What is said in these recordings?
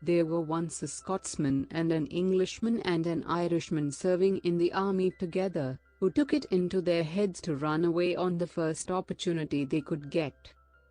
There were once a Scotsman and an Englishman and an Irishman serving in the army together, who took it into their heads to run away on the first opportunity they could get.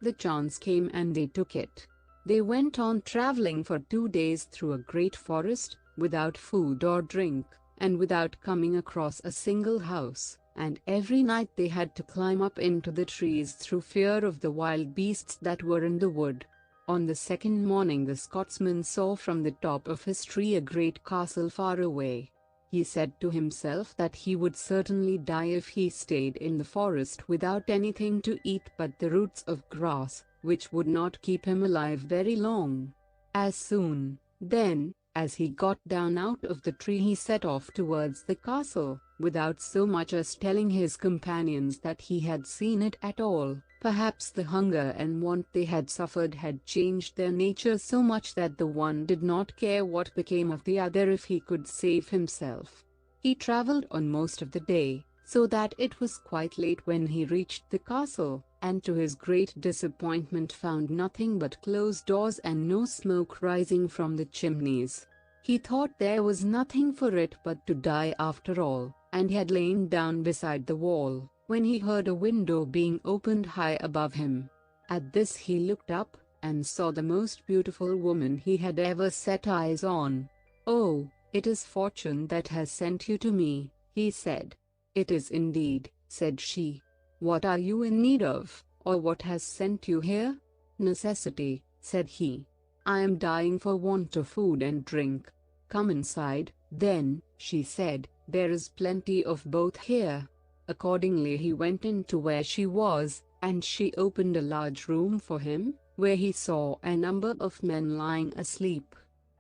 The chance came and they took it. They went on traveling for 2 days through a great forest, without food or drink, and without coming across a single house, and every night they had to climb up into the trees through fear of the wild beasts that were in the wood. On the second morning the Scotsman saw from the top of his tree a great castle far away. He said to himself that he would certainly die if he stayed in the forest without anything to eat but the roots of grass, which would not keep him alive very long. As soon, then, as he got down out of the tree he set off towards the castle, without so much as telling his companions that he had seen it at all. Perhaps the hunger and want they had suffered had changed their nature so much that the one did not care what became of the other if he could save himself. He travelled on most of the day, so that it was quite late when he reached the castle, and to his great disappointment found nothing but closed doors and no smoke rising from the chimneys. He thought there was nothing for it but to die after all, and had lain down beside the wall, when he heard a window being opened high above him. At this he looked up, and saw the most beautiful woman he had ever set eyes on. "Oh, it is fortune that has sent you to me," he said. "It is indeed," said she. "What are you in need of, or what has sent you here?" "Necessity," said he. "I am dying for want of food and drink." "Come inside, then," she said, "there is plenty of both here." Accordingly he went into where she was, and she opened a large room for him, where he saw a number of men lying asleep.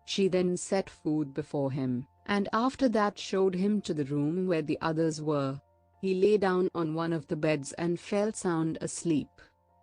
She then set food before him, and after that showed him to the room where the others were. He lay down on one of the beds and fell sound asleep.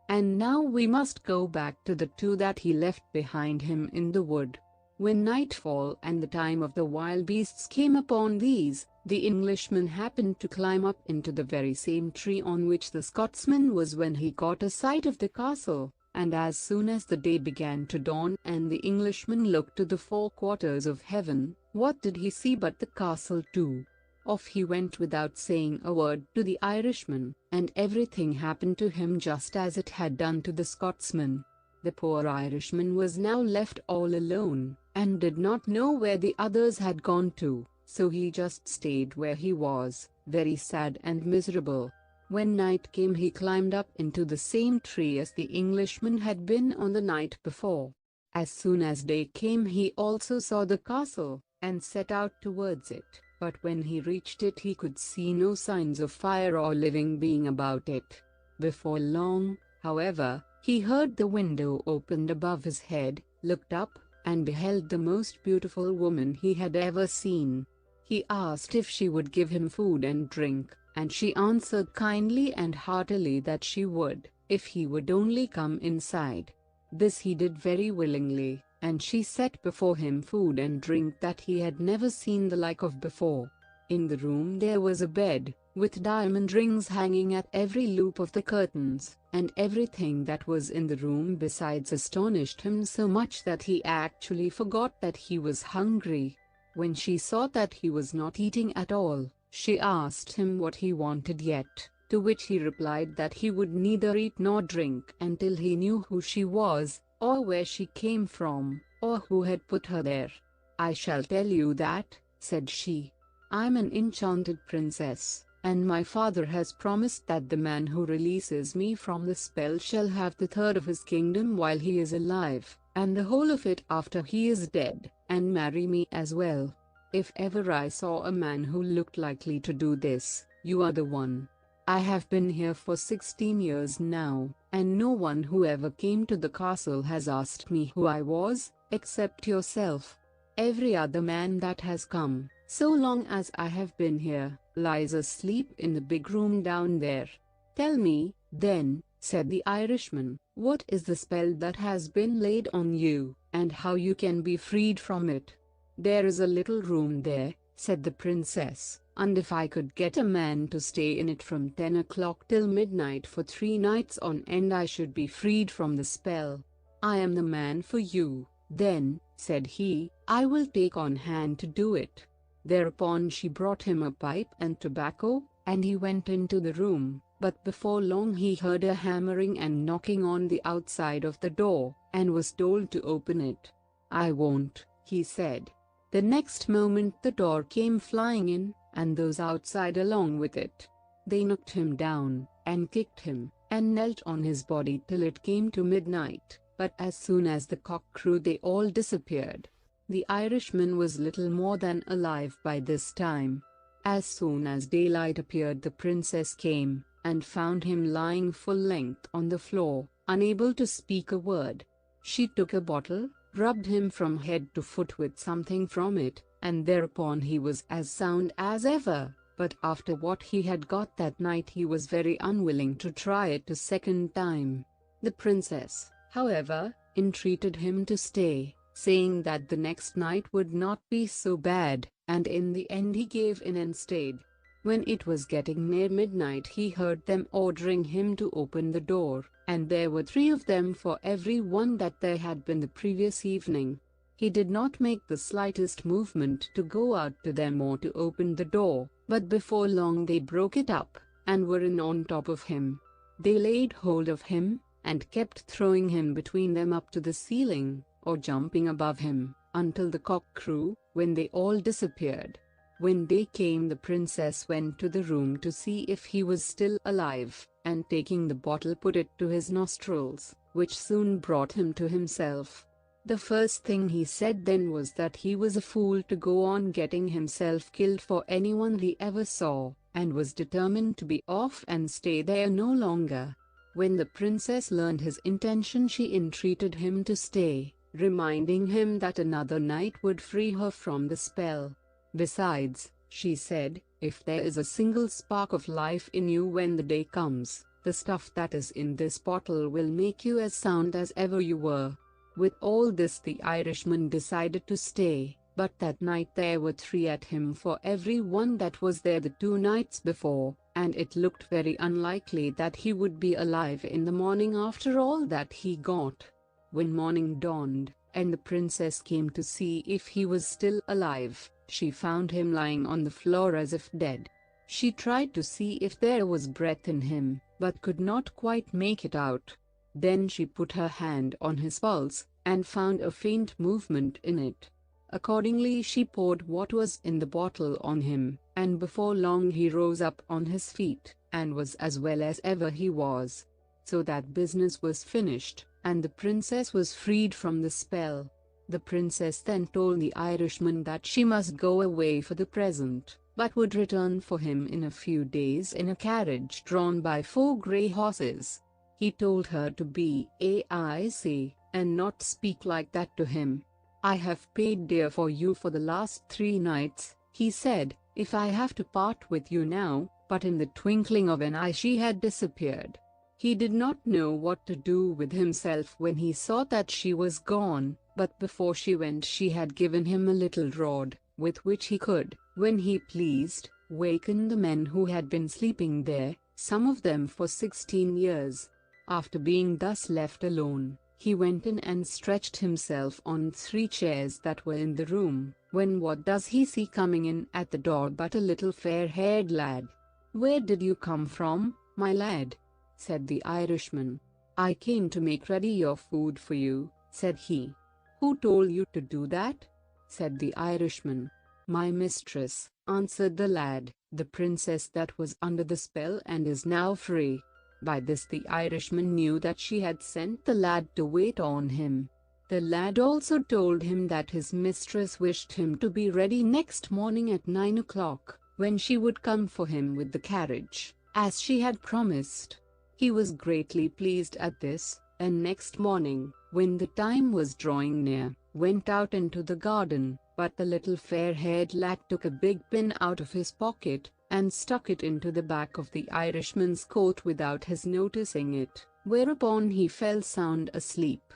And now we must go back to the two that he left behind him in the wood. When nightfall and the time of the wild beasts came upon these, the Englishman happened to climb up into the very same tree on which the Scotsman was when he caught a sight of the castle, and as soon as the day began to dawn and the Englishman looked to the four quarters of heaven, what did he see but the castle too? Off he went without saying a word to the Irishman, and everything happened to him just as it had done to the Scotsman. The poor Irishman was now left all alone, and did not know where the others had gone to, so he just stayed where he was, very sad and miserable. When night came he climbed up into the same tree as the Englishman had been on the night before. As soon as day came he also saw the castle, and set out towards it, but when he reached it he could see no signs of fire or living being about it. Before long, however, he heard the window opened above his head, looked up, and beheld the most beautiful woman he had ever seen. He asked if she would give him food and drink, and she answered kindly and heartily that she would, if he would only come inside. This he did very willingly, and she set before him food and drink that he had never seen the like of before. In the room there was a bed, with diamond rings hanging at every loop of the curtains, and everything that was in the room besides astonished him so much that he actually forgot that he was hungry. When she saw that he was not eating at all, she asked him what he wanted yet, to which he replied that he would neither eat nor drink until he knew who she was, or where she came from, or who had put her there. "I shall tell you that," said she. "I'm an enchanted princess, and my father has promised that the man who releases me from the spell shall have the third of his kingdom while he is alive, and the whole of it after he is dead, and marry me as well. If ever I saw a man who looked likely to do this, you are the one. I have been here for 16 years now, and no one who ever came to the castle has asked me who I was, except yourself. Every other man that has come, so long as I have been here, lies asleep in the big room down there." "Tell me, then," said the Irishman, "what is the spell that has been laid on you, and how you can be freed from it." "There is a little room there," said the princess, "and if I could get a man to stay in it from 10 o'clock till midnight for 3 nights on end I should be freed from the spell." "I am the man for you, then," said he, "I will take on hand to do it." Thereupon she brought him a pipe and tobacco, and he went into the room, but before long he heard a hammering and knocking on the outside of the door, and was told to open it. "I won't," he said. The next moment the door came flying in, and those outside along with it. They knocked him down, and kicked him, and knelt on his body till it came to midnight, but as soon as the cock crew they all disappeared. The Irishman was little more than alive by this time. As soon as daylight appeared the princess came, and found him lying full length on the floor, unable to speak a word. She took a bottle, rubbed him from head to foot with something from it, and thereupon he was as sound as ever, but after what he had got that night he was very unwilling to try it a second time. The princess, however, entreated him to stay, saying that the next night would not be so bad, and in the end he gave in and stayed. When it was getting near midnight he heard them ordering him to open the door, and there were 3 of them for every one that there had been the previous evening. He did not make the slightest movement to go out to them or to open the door, but before long they broke it up, and were in on top of him. They laid hold of him, and kept throwing him between them up to the ceiling, or jumping above him, until the cock crew, when they all disappeared. When day came the princess went to the room to see if he was still alive, and taking the bottle put it to his nostrils, which soon brought him to himself. The first thing he said then was that he was a fool to go on getting himself killed for anyone he ever saw, and was determined to be off and stay there no longer. When the princess learned his intention she entreated him to stay, reminding him that another night would free her from the spell. "Besides," she said, "if there is a single spark of life in you when the day comes, the stuff that is in this bottle will make you as sound as ever you were." With all this the Irishman decided to stay, but that night there were 3 at him for every one that was there the 2 nights before, and it looked very unlikely that he would be alive in the morning after all that he got. When morning dawned, and the princess came to see if he was still alive, she found him lying on the floor as if dead. She tried to see if there was breath in him, but could not quite make it out. Then she put her hand on his pulse, and found a faint movement in it. Accordingly she poured what was in the bottle on him, and before long he rose up on his feet, and was as well as ever he was. So that business was finished, and the princess was freed from the spell. The princess then told the Irishman that she must go away for the present, but would return for him in a few days in a carriage drawn by 4 grey horses. He told her to be easy, and not speak like that to him. "I have paid dear for you for the last 3 nights," he said, "if I have to part with you now." But in the twinkling of an eye she had disappeared. He did not know what to do with himself when he saw that she was gone, but before she went she had given him a little rod, with which he could, when he pleased, waken the men who had been sleeping there, some of them for 16 years. After being thus left alone, he went in and stretched himself on 3 chairs that were in the room, when what does he see coming in at the door but a little fair-haired lad. "Where did you come from, my lad?" said the Irishman. "I came to make ready your food for you," said he. "Who told you to do that?" said the Irishman. "My mistress," answered the lad, "the princess that was under the spell and is now free." By this the Irishman knew that she had sent the lad to wait on him. The lad also told him that his mistress wished him to be ready next morning at 9 o'clock, when she would come for him with the carriage, as she had promised. He was greatly pleased at this, and next morning, when the time was drawing near, went out into the garden, but the little fair-haired lad took a big pin out of his pocket, and stuck it into the back of the Irishman's coat without his noticing it, whereupon he fell sound asleep.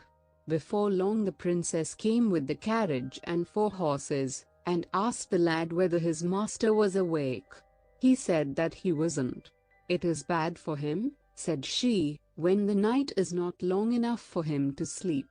Before long the princess came with the carriage and 4 horses, and asked the lad whether his master was awake. He said that he wasn't. "It is bad for him," said she, "when the night is not long enough for him to sleep."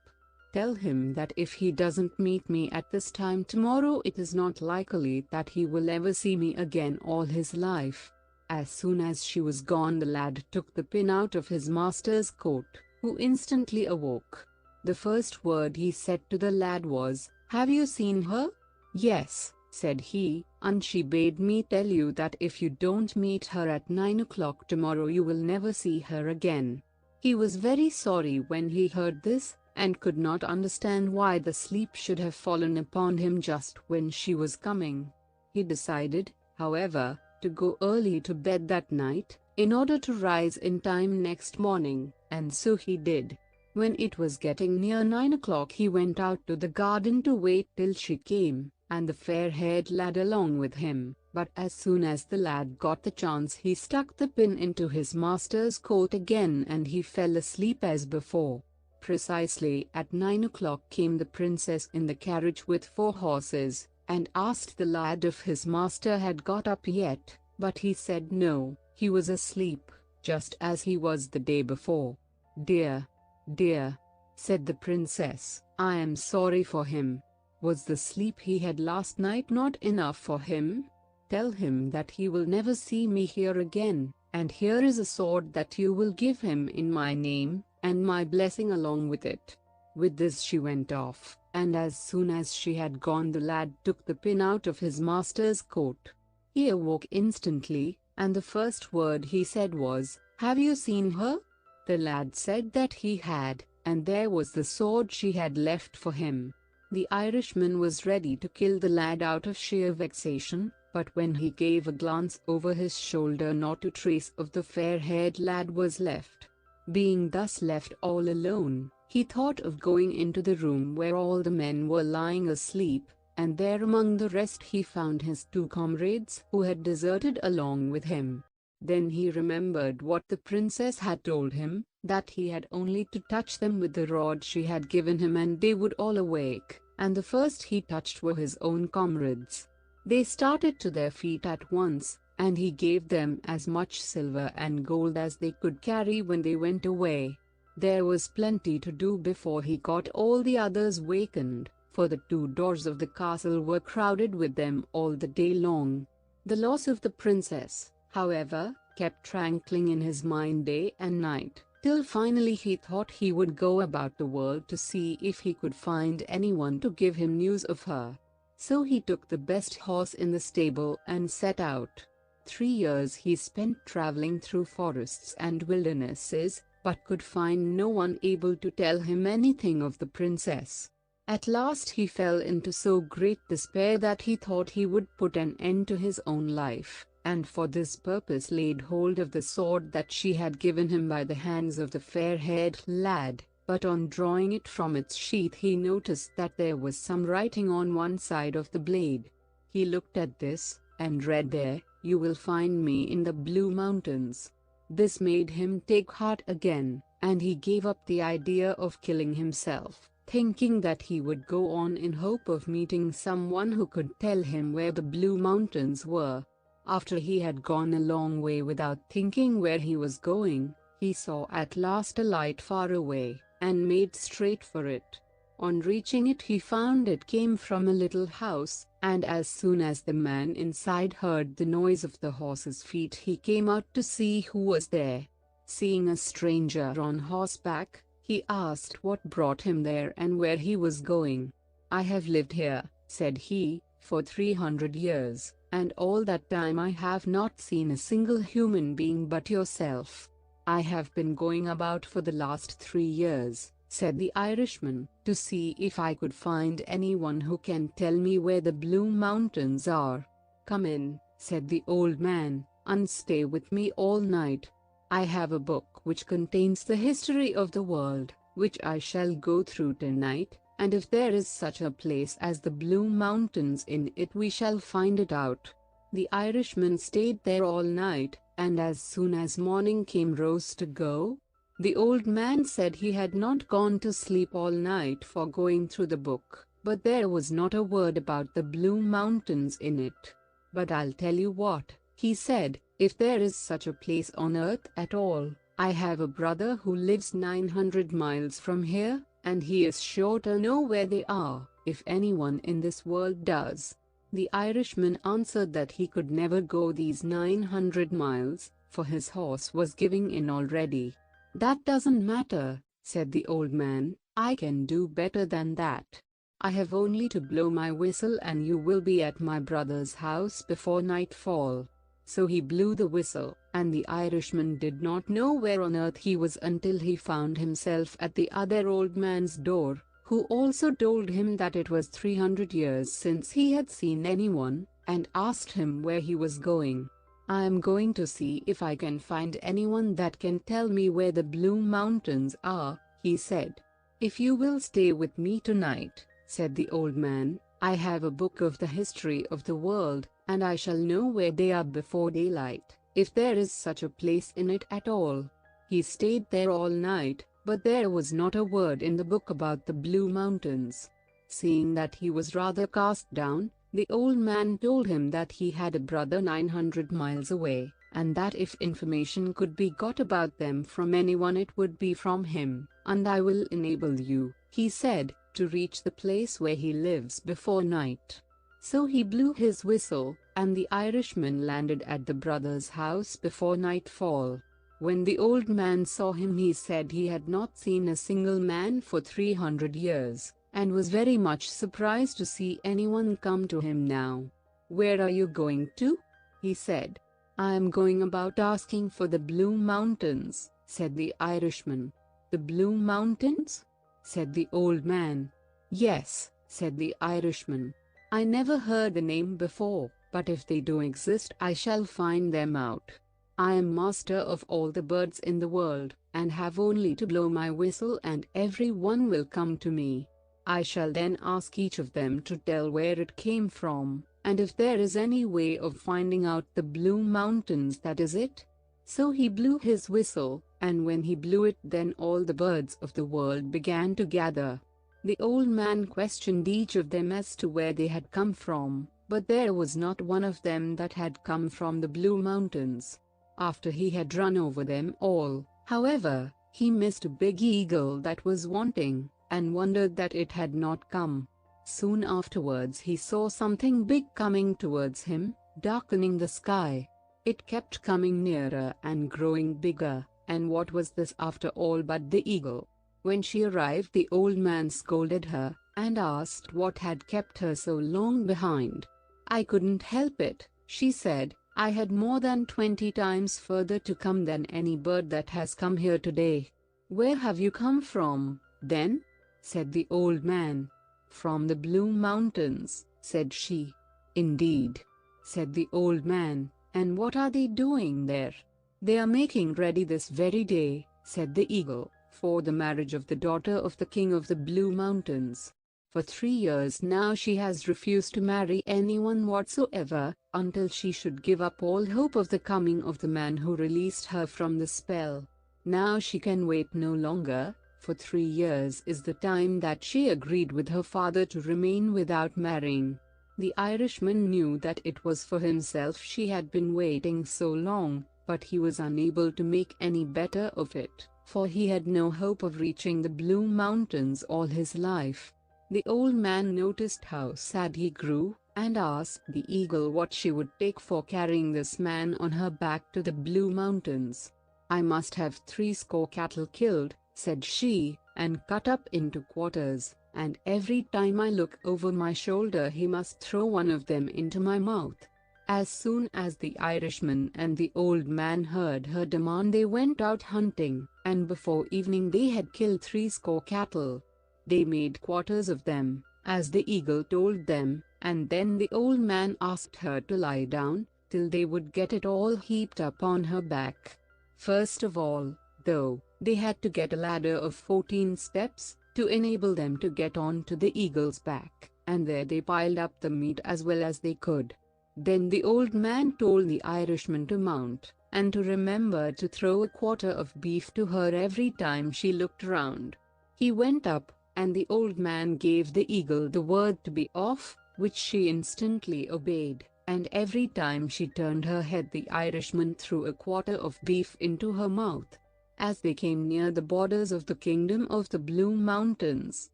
Tell him that if he doesn't meet me at this time tomorrow, it is not likely that he will ever see me again all his life." As soon as she was gone, the lad took the pin out of his master's coat, who instantly awoke. The first word he said to the lad was, "Have you seen her?" "Yes," said he, "and she bade me tell you that if you don't meet her at 9 o'clock tomorrow, you will never see her again." He was very sorry when he heard this, and could not understand why the sleep should have fallen upon him just when she was coming. He decided, however, to go early to bed that night, in order to rise in time next morning, and so he did. When it was getting near 9 o'clock, he went out to the garden to wait till she came, and the fair-haired lad along with him. But as soon as the lad got the chance, he stuck the pin into his master's coat again, and he fell asleep as before. Precisely at 9 o'clock came the princess in the carriage with 4 horses, and asked the lad if his master had got up yet, but he said no, he was asleep, just as he was the day before. "Dear, dear," said the princess, "I am sorry for him. Was the sleep he had last night not enough for him? Tell him that he will never see me here again, and here is a sword that you will give him in my name, and my blessing along with it." With this she went off, and as soon as she had gone, the lad took the pin out of his master's coat. He awoke instantly, and the first word he said was, "Have you seen her?" The lad said that he had, and there was the sword she had left for him. The Irishman was ready to kill the lad out of sheer vexation, but when he gave a glance over his shoulder, not a trace of the fair-haired lad was left. Being thus left all alone, he thought of going into the room where all the men were lying asleep, and there among the rest he found his 2 comrades who had deserted along with him. Then he remembered what the princess had told him, that he had only to touch them with the rod she had given him and they would all awake, and the first he touched were his own comrades. They started to their feet at once, and he gave them as much silver and gold as they could carry when they went away. There was plenty to do before he got all the others wakened, for the 2 doors of the castle were crowded with them all the day long. The loss of the princess, however, kept rankling in his mind day and night, till finally he thought he would go about the world to see if he could find anyone to give him news of her. So he took the best horse in the stable and set out. 3 years he spent traveling through forests and wildernesses, but could find no one able to tell him anything of the princess. At last he fell into so great despair that he thought he would put an end to his own life, and for this purpose laid hold of the sword that she had given him by the hands of the fair-haired lad. But on drawing it from its sheath, he noticed that there was some writing on one side of the blade. He looked at this, and read there, "You will find me in the Blue Mountains." This made him take heart again, and he gave up the idea of killing himself, thinking that he would go on in hope of meeting someone who could tell him where the Blue Mountains were. After he had gone a long way without thinking where he was going, he saw at last a light far away, and made straight for it. On reaching it, he found it came from a little house, and as soon as the man inside heard the noise of the horse's feet, he came out to see who was there. Seeing a stranger on horseback, he asked what brought him there and where he was going. "I have lived here," said he, "for 300 years, and all that time I have not seen a single human being but yourself." "I have been going about for the last 3 years," said the Irishman, "to see if I could find anyone who can tell me where the Blue Mountains are." "Come in," said the old man, "and stay with me all night. I have a book which contains the history of the world, which I shall go through tonight, and if there is such a place as the Blue Mountains in it, we shall find it out." The Irishman stayed there all night, and as soon as morning came rose to go. The old man said he had not gone to sleep all night for going through the book, but there was not a word about the Blue Mountains in it. "But I'll tell you what," he said, "if there is such a place on earth at all, I have a brother who lives 900 miles from here, and he is sure to know where they are, if anyone in this world does. The Irishman answered that he could never go these 900 miles, for his horse was giving in already. "That doesn't matter," said the old man, "I can do better than that. I have only to blow my whistle and you will be at my brother's house before nightfall." So he blew the whistle, and the Irishman did not know where on earth he was until he found himself at the other old man's door, who also told him that it was 300 years since he had seen anyone, and asked him where he was going. "I am going to see if I can find anyone that can tell me where the Blue Mountains are," he said. "If you will stay with me tonight," said the old man, "I have a book of the history of the world, and I shall know where they are before daylight, if there is such a place in it at all." He stayed there all night, but there was not a word in the book about the Blue Mountains. Seeing that he was rather cast down, the old man told him that he had a brother 900 miles away, and that if information could be got about them from anyone it would be from him, "and I will enable you," he said, "to reach the place where he lives before night." So he blew his whistle, and the Irishman landed at the brother's house before nightfall. When the old man saw him he said he had not seen a single man for 300 years, and was very much surprised to see anyone come to him now. "Where are you going to?" he said. "I am going about asking for the Blue Mountains," said the Irishman. "The Blue Mountains?" said the old man. "Yes," said the Irishman. "I never heard the name before, but if they do exist I shall find them out. I am master of all the birds in the world, and have only to blow my whistle and every one will come to me. I shall then ask each of them to tell where it came from, and if there is any way of finding out the Blue Mountains, that is it." So he blew his whistle, and when he blew it then all the birds of the world began to gather. The old man questioned each of them as to where they had come from, but there was not one of them that had come from the Blue Mountains. After he had run over them all, however, he missed a big eagle that was wanting, and wondered that it had not come. Soon afterwards he saw something big coming towards him, darkening the sky. It kept coming nearer and growing bigger, and what was this after all but the eagle? When she arrived the old man scolded her, and asked what had kept her so long behind. "I couldn't help it," she said. "I had more than 20 times further to come than any bird that has come here today." "Where have you come from, then?" said the old man. "From the Blue Mountains," said she. "Indeed," said the old man, "and what are they doing there?" "They are making ready this very day," said the eagle, "for the marriage of the daughter of the king of the Blue Mountains. For 3 years now she has refused to marry anyone whatsoever, until she should give up all hope of the coming of the man who released her from the spell. Now she can wait no longer, for 3 years is the time that she agreed with her father to remain without marrying." The Irishman knew that it was for himself she had been waiting so long, but he was unable to make any better of it, for he had no hope of reaching the Blue Mountains all his life. The old man noticed how sad he grew, and asked the eagle what she would take for carrying this man on her back to the Blue Mountains. "I must have 80 cattle killed," said she, "and cut up into quarters, and every time I look over my shoulder he must throw one of them into my mouth." As soon as the Irishman and the old man heard her demand they went out hunting, and before evening they had killed 80 cattle. They made quarters of them, as the eagle told them, and then the old man asked her to lie down, till they would get it all heaped up on her back. First of all, though, they had to get a ladder of 14 steps, to enable them to get on to the eagle's back, and there they piled up the meat as well as they could. Then the old man told the Irishman to mount, and to remember to throw a quarter of beef to her every time she looked round. He went up, and the old man gave the eagle the word to be off, which she instantly obeyed, and every time she turned her head the Irishman threw a quarter of beef into her mouth. As they came near the borders of the kingdom of the Blue Mountains,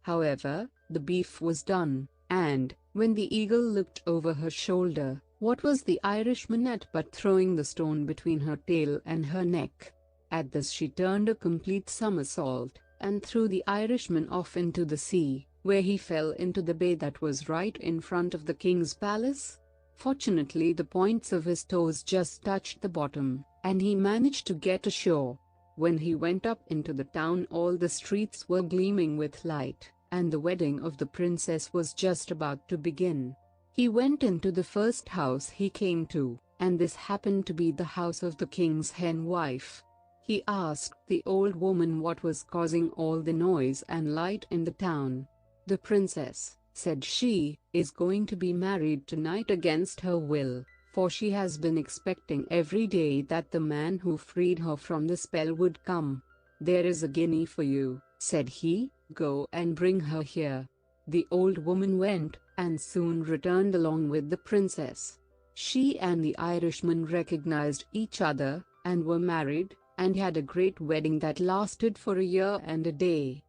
however, the beef was done, and, when the eagle looked over her shoulder, what was the Irishman at but throwing the stone between her tail and her neck? At this she turned a complete somersault, and threw the Irishman off into the sea, where he fell into the bay that was right in front of the king's palace. Fortunately the points of his toes just touched the bottom, and he managed to get ashore. When he went up into the town, all the streets were gleaming with light, and the wedding of the princess was just about to begin. He went into the first house he came to, and this happened to be the house of the king's hen wife. He asked the old woman what was causing all the noise and light in the town. "The princess," said she, "is going to be married tonight against her will, for she has been expecting every day that the man who freed her from the spell would come. There is a guinea for you," said he, "go and bring her here." The old woman went, and soon returned along with the princess. She and the Irishman recognized each other, and were married, and had a great wedding that lasted for a year and a day.